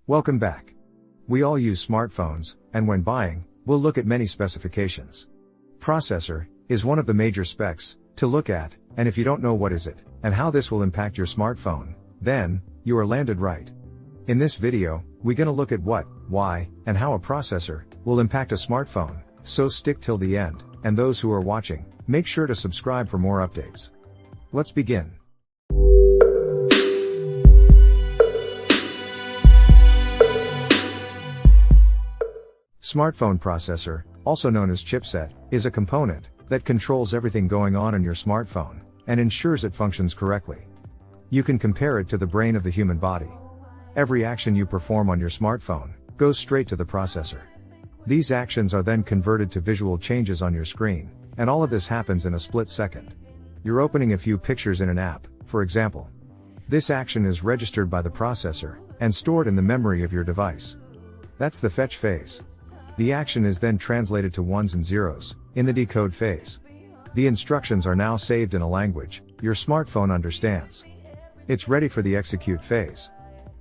Welcome back. We all use smartphones, and when buying, we'll look at many specifications. Processor is one of the major specs to look at, and if you don't know what is it, and how this will impact your smartphone, then you are landed right. In this video, we're gonna look at what, why, and how a processor will impact a smartphone, so stick till the end, and those who are watching, make sure to subscribe for more updates. Let's begin. Smartphone processor, also known as chipset, is a component that controls everything going on in your smartphone and ensures it functions correctly. You can compare it to the brain of the human body. Every action you perform on your smartphone goes straight to the processor. These actions are then converted to visual changes on your screen, and all of this happens in a split second. You're opening a few pictures in an app, for example. This action is registered by the processor and stored in the memory of your device. That's the fetch phase. The action is then translated to ones and zeros in the decode phase. The instructions are now saved in a language your smartphone understands. It's ready for the execute phase.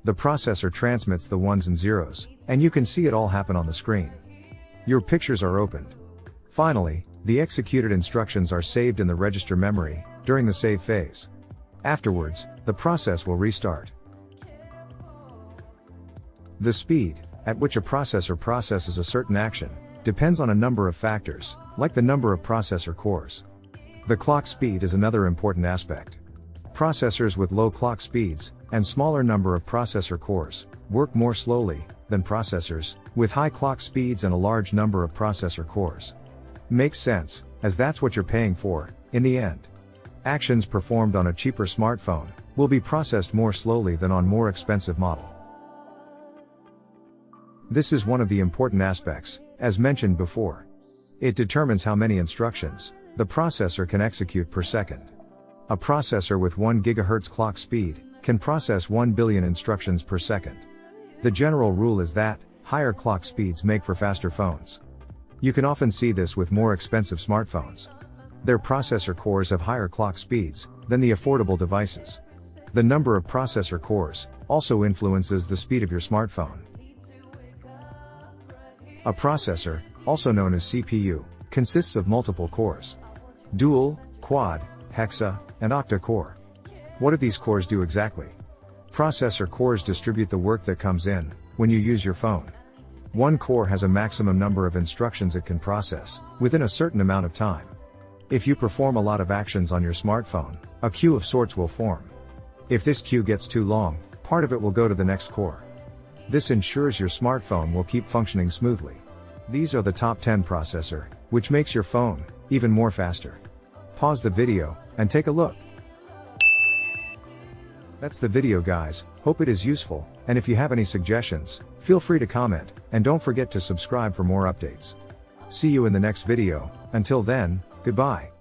The processor transmits the ones and zeros, and you can see it all happen on the screen. Your pictures are opened. Finally, the executed instructions are saved in the register memory during the save phase. Afterwards, the process will restart. The speed at which a processor processes a certain action depends on a number of factors, like the number of processor cores. The clock speed is another important aspect. Processors with low clock speeds and smaller number of processor cores work more slowly than processors with high clock speeds and a large number of processor cores. Makes sense, as that's what you're paying for in the end. Actions performed on a cheaper smartphone will be processed more slowly than on more expensive model. This is one of the important aspects, as mentioned before. It determines how many instructions the processor can execute per second. A processor with 1 GHz clock speed can process 1 billion instructions per second. The general rule is that higher clock speeds make for faster phones. You can often see this with more expensive smartphones. Their processor cores have higher clock speeds than the affordable devices. The number of processor cores also influences the speed of your smartphone. A processor, also known as CPU, consists of multiple cores. Dual, quad, hexa, and octa-core. What do these cores do exactly? Processor cores distribute the work that comes in when you use your phone. One core has a maximum number of instructions it can process within a certain amount of time. If you perform a lot of actions on your smartphone, a queue of sorts will form. If this queue gets too long, part of it will go to the next core. This ensures your smartphone will keep functioning smoothly. These are the top 10 processor, which makes your phone even more faster. Pause the video and take a look. That's the video, guys. Hope it is useful, and if you have any suggestions, feel free to comment, and don't forget to subscribe for more updates. See you in the next video. Until then, goodbye.